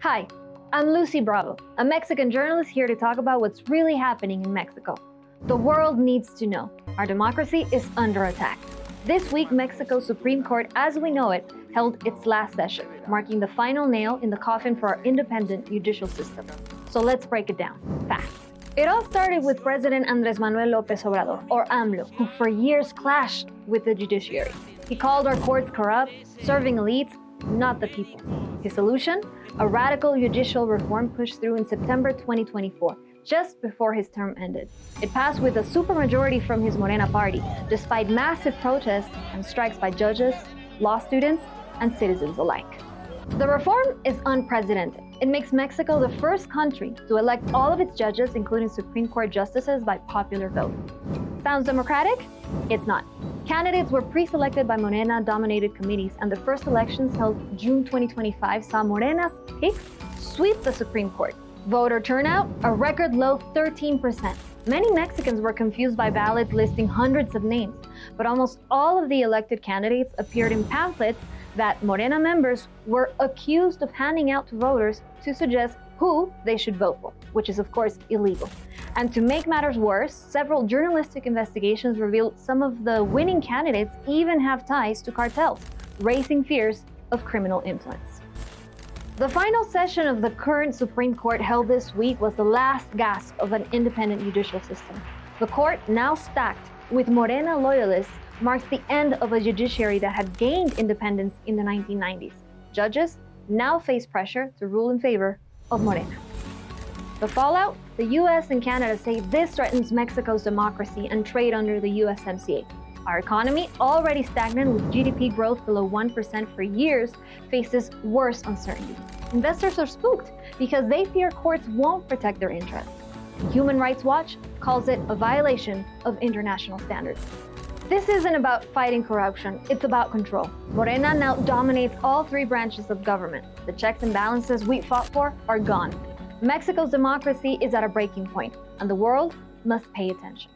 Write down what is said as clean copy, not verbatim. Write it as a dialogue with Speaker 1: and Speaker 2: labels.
Speaker 1: Hi, I'm Lucy Bravo, a Mexican journalist here to talk about what's really happening in Mexico. The world needs to know. Our democracy is under attack. This week, Mexico's Supreme Court, as we know it, held its last session, marking the final nail in the coffin for our independent judicial system. So let's break it down, fast. It all started with President Andrés Manuel López Obrador, or AMLO, who for years clashed with the judiciary. He called our courts corrupt, serving elites, not the people. His solution? A radical judicial reform pushed through in September 2024, just before his term ended. It passed with a supermajority from his Morena party, despite massive protests and strikes by judges, law students, and citizens alike. The reform is unprecedented. It makes Mexico the first country to elect all of its judges, including Supreme Court justices, by popular vote. Sounds democratic? It's not. Candidates were pre-selected by Morena-dominated committees, and the first elections held June 2025 saw Morena's picks sweep the Supreme Court. Voter turnout, a record low 13%. Many Mexicans were confused by ballots listing hundreds of names, but almost all of the elected candidates appeared in pamphlets that Morena members were accused of handing out to voters to suggest who they should vote for, which is of course illegal. And to make matters worse, several journalistic investigations revealed some of the winning candidates even have ties to cartels, raising fears of criminal influence. The final session of the current Supreme Court held this week was the last gasp of an independent judicial system. The court, now stacked with Morena loyalists, marks the end of a judiciary that had gained independence in the 1990s. Judges now face pressure to rule in favor of Morena. The fallout? The US and Canada say this threatens Mexico's democracy and trade under the USMCA. Our economy, already stagnant with GDP growth below 1% for years, faces worse uncertainty. Investors are spooked because they fear courts won't protect their interests. Human Rights Watch calls it a violation of international standards. This isn't about fighting corruption, it's about control. Morena now dominates all three branches of government. The checks and balances we fought for are gone. Mexico's democracy is at a breaking point, and the world must pay attention.